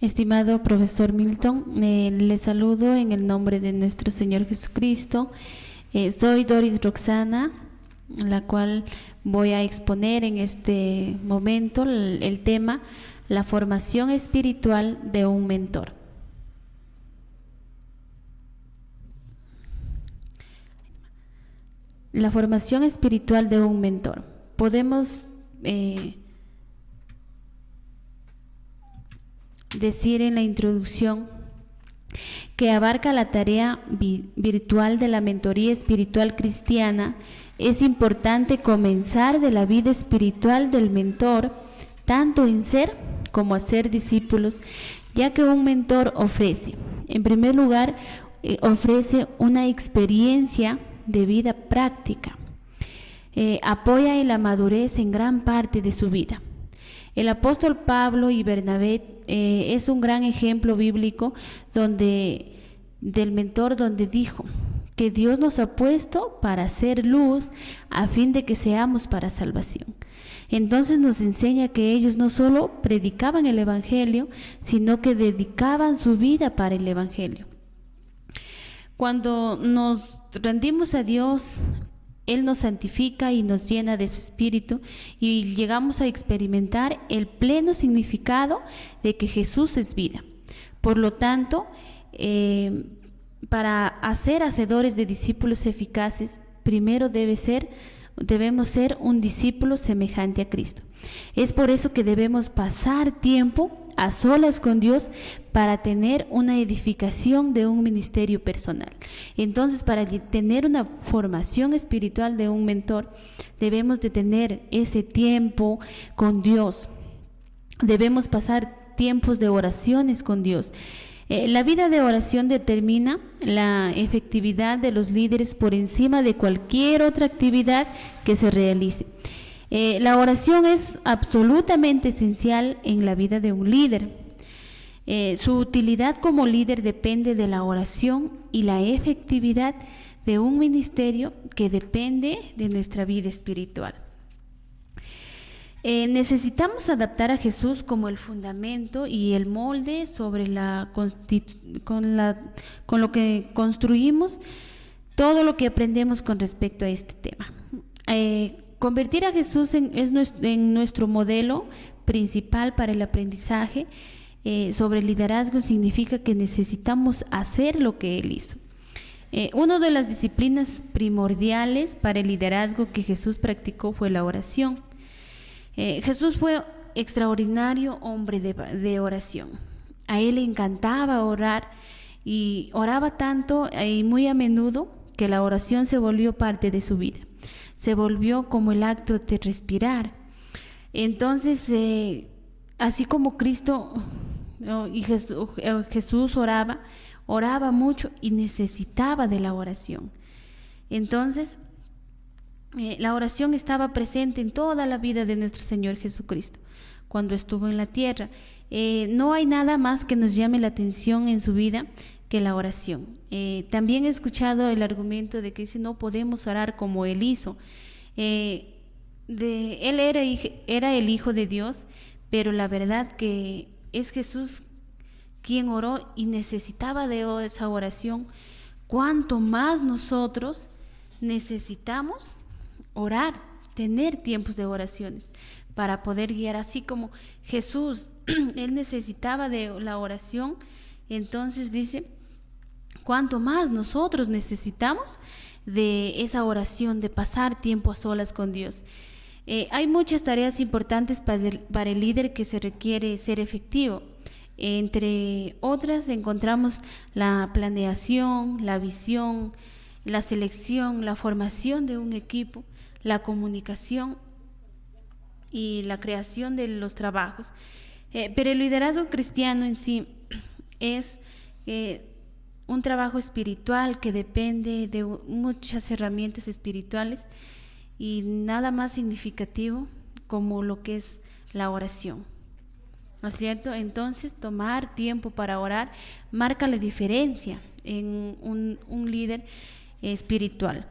Estimado profesor Milton, le saludo en el nombre de nuestro Señor Jesucristo. Soy Doris Roxana, la cual voy a exponer en este momento el tema, la formación espiritual de un mentor. La formación espiritual de un mentor. Podemos decir en la introducción que abarca la tarea virtual de la mentoría espiritual cristiana. Es importante comenzar de la vida espiritual del mentor, tanto en ser como hacer discípulos, ya que un mentor ofrece, en primer lugar, ofrece una experiencia de vida práctica, apoya en la madurez en gran parte de su vida. El apóstol Pablo y Bernabé es un gran ejemplo bíblico del mentor, donde dijo que Dios nos ha puesto para hacer luz a fin de que seamos para salvación. Entonces nos enseña que ellos no solo predicaban el evangelio, sino que dedicaban su vida para el evangelio. Cuando nos rendimos a Dios, Él nos santifica y nos llena de su espíritu y llegamos a experimentar el pleno significado de que Jesús es vida. Por lo tanto, para hacer hacedores de discípulos eficaces, primero debemos ser un discípulo semejante a Cristo. Es por eso que debemos pasar tiempo a solas con Dios para tener una edificación de un ministerio personal. Entonces, para tener una formación espiritual de un mentor, debemos de tener ese tiempo con Dios. Debemos pasar tiempos de oraciones con Dios. La vida de oración determina la efectividad de los líderes por encima de cualquier otra actividad que se realice. La oración es absolutamente esencial en la vida de un líder. Su utilidad como líder depende de la oración y la efectividad de un ministerio que depende de nuestra vida espiritual. Necesitamos adaptar a Jesús como el fundamento y el molde sobre con lo que construimos todo lo que aprendemos con respecto a este tema. Convertir a Jesús en nuestro modelo principal para el aprendizaje sobre el liderazgo significa que necesitamos hacer lo que Él hizo. Una de las disciplinas primordiales para el liderazgo que Jesús practicó fue la oración. Jesús fue extraordinario hombre de oración. A Él le encantaba orar y oraba tanto y muy a menudo que la oración se volvió parte de su vida. Se volvió como el acto de respirar. Entonces, así como Cristo y Jesús oraba mucho y necesitaba de la oración. Entonces, la oración estaba presente en toda la vida de nuestro Señor Jesucristo cuando estuvo en la tierra. No hay nada más que nos llame la atención en su vida que la oración. También he escuchado el argumento de que si no podemos orar como Él hizo. Él era el Hijo de Dios, pero la verdad que es Jesús quien oró y necesitaba de esa oración. Cuanto más nosotros necesitamos orar, tener tiempos de oraciones para poder guiar, así como Jesús, Él necesitaba de la oración. Entonces dice, cuanto más nosotros necesitamos de esa oración, de pasar tiempo a solas con Dios. Hay muchas tareas importantes para el líder que se requiere ser efectivo. Entre otras encontramos la planeación, la visión, la selección, la formación de un equipo, la comunicación y la creación de los trabajos. Pero el liderazgo cristiano en sí es un trabajo espiritual que depende de muchas herramientas espirituales y nada más significativo como lo que es la oración. ¿No es cierto? Entonces, tomar tiempo para orar marca la diferencia en un líder espiritual.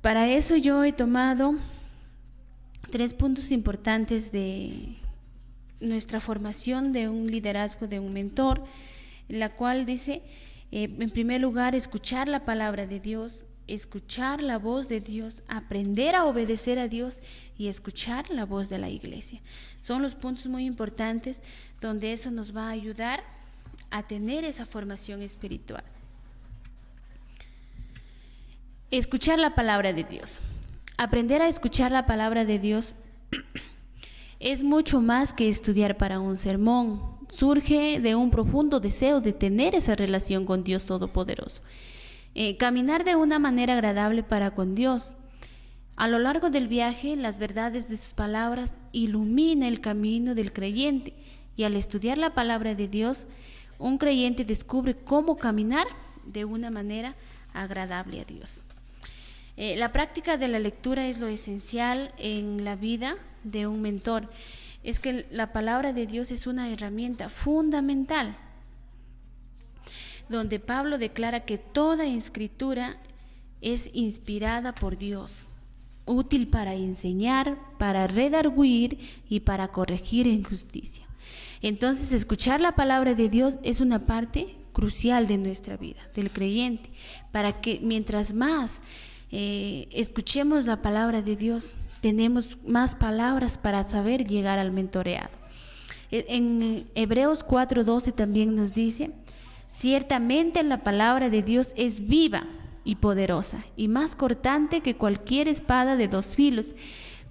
Para eso yo he tomado 3 puntos importantes nuestra formación de un liderazgo, de un mentor, la cual dice, en primer lugar, escuchar la palabra de Dios, escuchar la voz de Dios, aprender a obedecer a Dios y escuchar la voz de la iglesia. Son los puntos muy importantes donde eso nos va a ayudar a tener esa formación espiritual. Escuchar la palabra de Dios. Aprender a escuchar la palabra de Dios es mucho más que estudiar para un sermón. Surge de un profundo deseo de tener esa relación con Dios Todopoderoso. Caminar de una manera agradable para con Dios. A lo largo del viaje, las verdades de sus palabras ilumina el camino del creyente, y al estudiar la palabra de Dios, un creyente descubre cómo caminar de una manera agradable a Dios. La práctica de la lectura es lo esencial en la vida de un mentor. Es que la palabra de Dios es una herramienta fundamental, donde Pablo declara que toda escritura es inspirada por Dios, útil para enseñar, para redarguir y para corregir en justicia. Entonces, escuchar la palabra de Dios es una parte crucial de nuestra vida, del creyente, para que mientras más escuchemos la palabra de Dios, tenemos más palabras para saber llegar al mentoreado. En Hebreos 4:12 también nos dice: ciertamente la palabra de Dios es viva y poderosa, y más cortante que cualquier espada de 2 filos,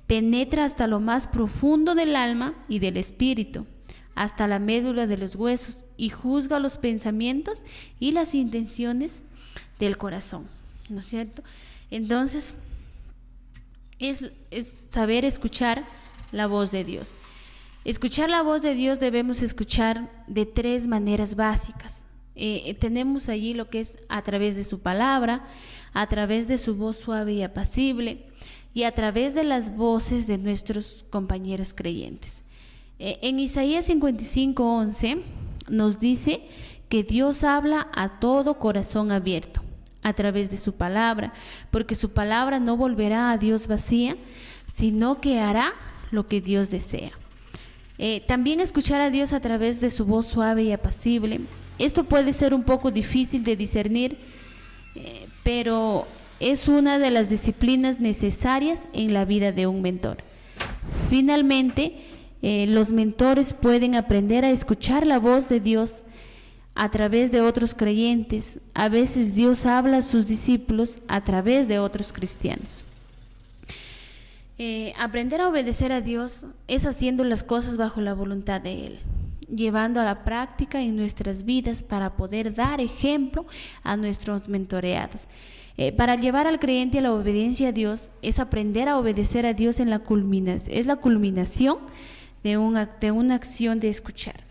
penetra hasta lo más profundo del alma y del espíritu, hasta la médula de los huesos, y juzga los pensamientos y las intenciones del corazón. ¿No es cierto? Entonces, es saber escuchar la voz de Dios. Escuchar la voz de Dios debemos escuchar de 3 maneras básicas. Tenemos allí lo que es a través de su palabra, a través de su voz suave y apacible, y a través de las voces de nuestros compañeros creyentes. En Isaías 55:11 nos dice que Dios habla a todo corazón abierto a través de su palabra, porque su palabra no volverá a Dios vacía, sino que hará lo que Dios desea. También escuchar a Dios a través de su voz suave y apacible. Esto puede ser un poco difícil de discernir, pero es una de las disciplinas necesarias en la vida de un mentor. Finalmente, los mentores pueden aprender a escuchar la voz de Dios a través de otros creyentes. A veces Dios habla a sus discípulos a través de otros cristianos. Aprender a obedecer a Dios es haciendo las cosas bajo la voluntad de Él, llevando a la práctica en nuestras vidas para poder dar ejemplo a nuestros mentoreados. Para llevar al creyente a la obediencia a Dios es aprender a obedecer a Dios en la culminación, es la culminación de una acción de escuchar.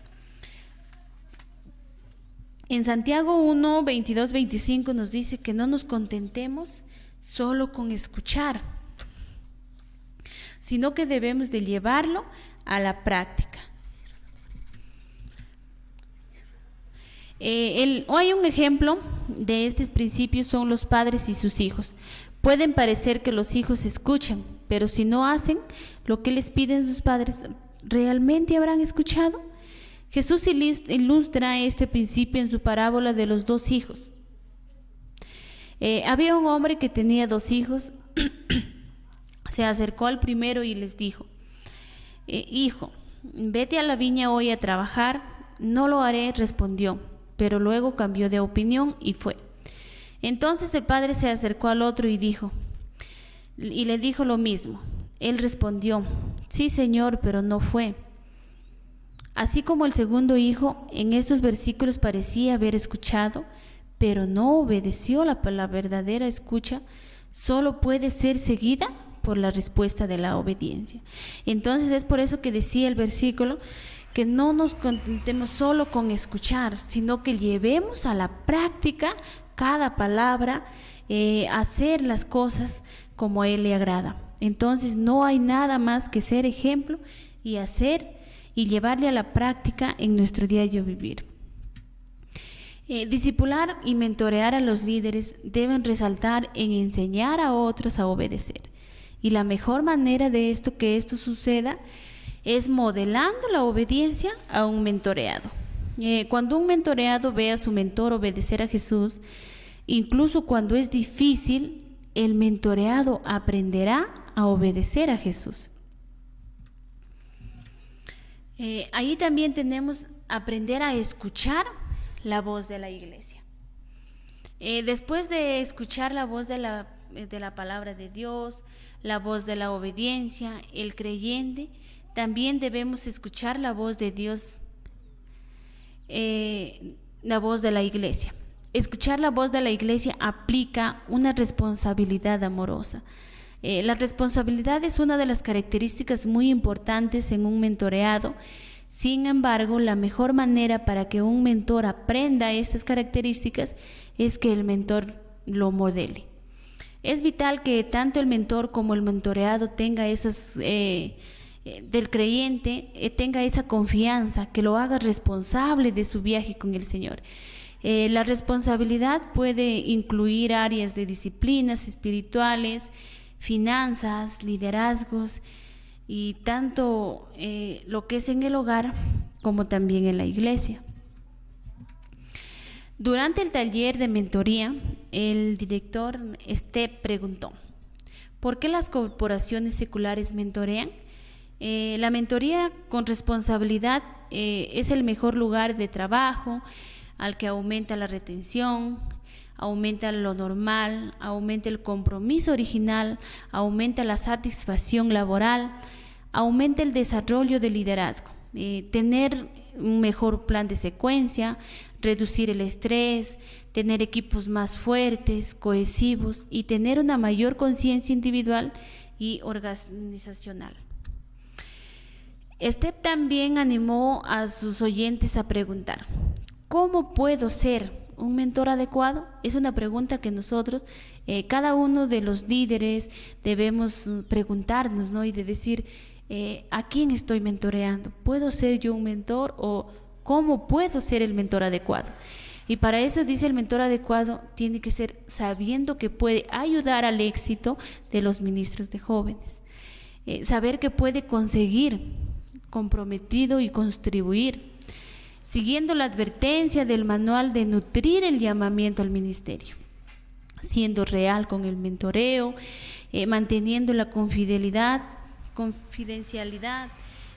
En Santiago 1, 22, 25 nos dice que no nos contentemos solo con escuchar, sino que debemos de llevarlo a la práctica. Hay un ejemplo de estos principios, son los padres y sus hijos. Pueden parecer que los hijos escuchan, pero si no hacen lo que les piden sus padres, ¿realmente habrán escuchado? Jesús ilustra este principio en su parábola de los 2 hijos. Había un hombre que tenía 2 hijos. Se acercó al primero y les dijo: hijo, vete a la viña hoy a trabajar. No lo haré, respondió, pero luego cambió de opinión y fue. Entonces el padre se acercó al otro y le dijo lo mismo. Él respondió: sí, señor, pero no fue. Así como el segundo hijo, en estos versículos parecía haber escuchado, pero no obedeció. La verdadera escucha solo puede ser seguida por la respuesta de la obediencia. Entonces es por eso que decía el versículo que no nos contentemos solo con escuchar, sino que llevemos a la práctica cada palabra, hacer las cosas como a Él le agrada. Entonces no hay nada más que ser ejemplo y hacer y llevarle a la práctica en nuestro diario vivir. Discipular y mentorear a los líderes deben resaltar en enseñar a otros a obedecer. Y la mejor manera de que esto suceda es modelando la obediencia a un mentoreado. Cuando un mentoreado ve a su mentor obedecer a Jesús, incluso cuando es difícil, el mentoreado aprenderá a obedecer a Jesús. Ahí también tenemos aprender a escuchar la voz de la iglesia. Después de escuchar la voz de la palabra de Dios, la voz de la obediencia, el creyente, también debemos escuchar la voz de Dios, la voz de la iglesia. Escuchar la voz de la iglesia aplica una responsabilidad amorosa. La responsabilidad es una de las características muy importantes en un mentoreado. Sin embargo, la mejor manera para que un mentor aprenda estas características es que el mentor lo modele. Es vital que tanto el mentor como el mentoreado tenga esas del creyente, tenga esa confianza, que lo haga responsable de su viaje con el Señor. La responsabilidad puede incluir áreas de disciplinas espirituales, finanzas, liderazgos, y tanto lo que es en el hogar como también en la iglesia. Durante el taller de mentoría, el director Step preguntó: ¿por qué las corporaciones seculares mentorean? La mentoría con responsabilidad es el mejor lugar de trabajo al que aumenta la retención, aumenta lo normal, aumenta el compromiso original, aumenta la satisfacción laboral, aumenta el desarrollo del liderazgo, tener un mejor plan de secuencia, reducir el estrés, tener equipos más fuertes, cohesivos y tener una mayor conciencia individual y organizacional. Step también animó a sus oyentes a preguntar: ¿cómo puedo ser un mentor adecuado? Es una pregunta que nosotros, cada uno de los líderes, debemos preguntarnos, ¿no? Y de decir, ¿a quién estoy mentoreando? ¿Puedo ser yo un mentor o cómo puedo ser el mentor adecuado? Y para eso, dice, el mentor adecuado tiene que ser sabiendo que puede ayudar al éxito de los ministros de jóvenes, saber que puede conseguir, comprometido y contribuir, siguiendo la advertencia del manual de nutrir el llamamiento al ministerio, siendo real con el mentoreo, manteniendo la confidencialidad,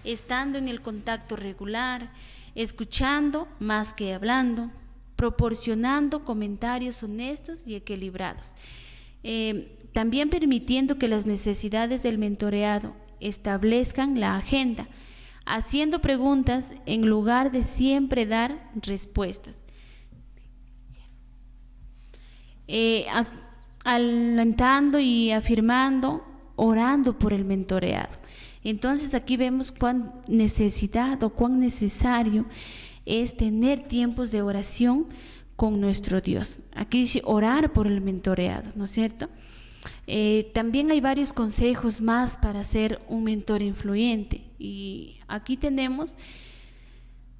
estando en el contacto regular, escuchando más que hablando, proporcionando comentarios honestos y equilibrados, también permitiendo que las necesidades del mentoreado establezcan la agenda, haciendo preguntas en lugar de siempre dar respuestas, alentando y afirmando, orando por el mentoreado. Entonces aquí vemos cuán necesidad o cuán necesario es tener tiempos de oración con nuestro Dios. Aquí dice orar por el mentoreado, ¿no es cierto? También hay varios consejos más para ser un mentor influyente, y aquí tenemos: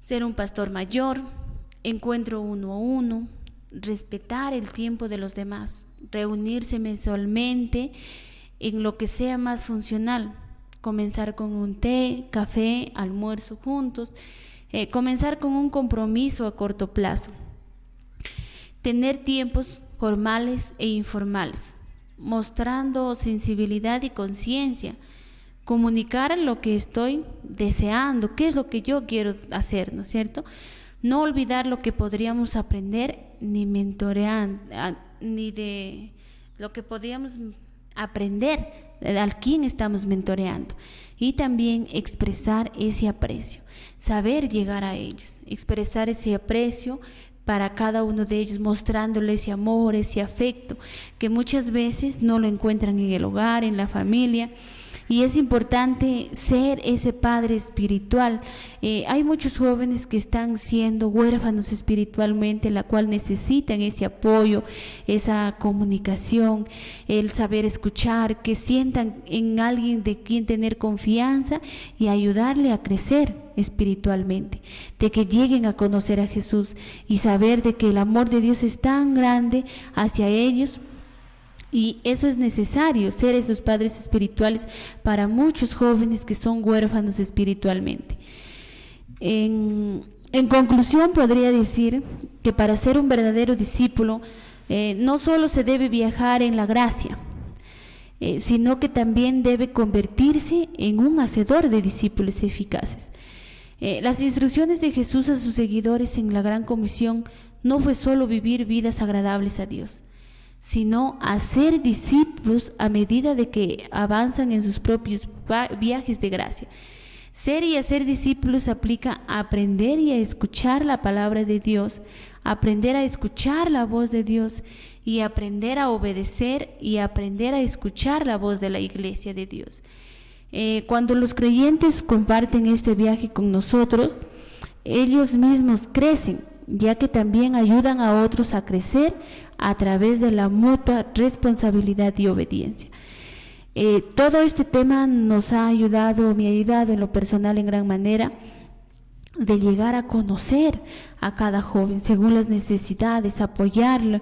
ser un pastor mayor, encuentro 1 a 1, respetar el tiempo de los demás, reunirse mensualmente en lo que sea más funcional, comenzar con un té, café, almuerzo juntos, comenzar con un compromiso a corto plazo, tener tiempos formales e informales, mostrando sensibilidad y conciencia, comunicar lo que estoy deseando, qué es lo que yo quiero hacer, ¿no es cierto? No olvidar lo que podríamos aprender ni mentorear, ni de lo que podríamos aprender al quien estamos mentoreando, y también expresar ese aprecio, saber llegar a ellos, expresar ese aprecio para cada uno de ellos, mostrándole ese amor, ese afecto que muchas veces no lo encuentran en el hogar, en la familia. Y es importante ser ese padre espiritual. Hay muchos jóvenes que están siendo huérfanos espiritualmente, la cual necesitan ese apoyo, esa comunicación, el saber escuchar, que sientan en alguien de quien tener confianza y ayudarle a crecer espiritualmente, de que lleguen a conocer a Jesús y saber de que el amor de Dios es tan grande hacia ellos, Y eso es necesario, ser esos padres espirituales para muchos jóvenes que son huérfanos espiritualmente. En conclusión, podría decir que para ser un verdadero discípulo, no solo se debe viajar en la gracia, sino que también debe convertirse en un hacedor de discípulos eficaces. Las instrucciones de Jesús a sus seguidores en la Gran Comisión no fue solo vivir vidas agradables a Dios, sino hacer discípulos a medida de que avanzan en sus propios viajes de gracia. Ser y hacer discípulos aplica a aprender y a escuchar la palabra de Dios, aprender a escuchar la voz de Dios y aprender a obedecer y aprender a escuchar la voz de la Iglesia de Dios. Cuando los creyentes comparten este viaje con nosotros, ellos mismos crecen, ya que también ayudan a otros a crecer a través de la mutua responsabilidad y obediencia. Todo este tema nos ha ayudado, me ha ayudado en lo personal en gran manera, de llegar a conocer a cada joven según las necesidades, apoyarlo,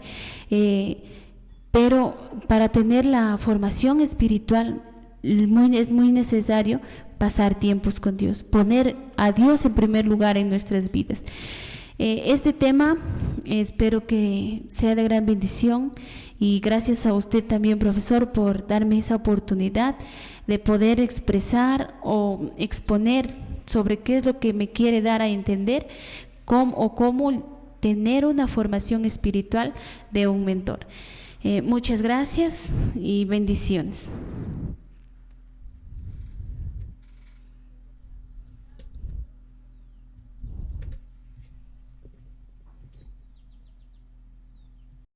pero para tener la formación espiritual es muy necesario pasar tiempos con Dios, poner a Dios en primer lugar en nuestras vidas. Este tema espero que sea de gran bendición, y gracias a usted también, profesor, por darme esa oportunidad de poder expresar o exponer sobre qué es lo que me quiere dar a entender cómo tener una formación espiritual de un mentor. Muchas gracias y bendiciones.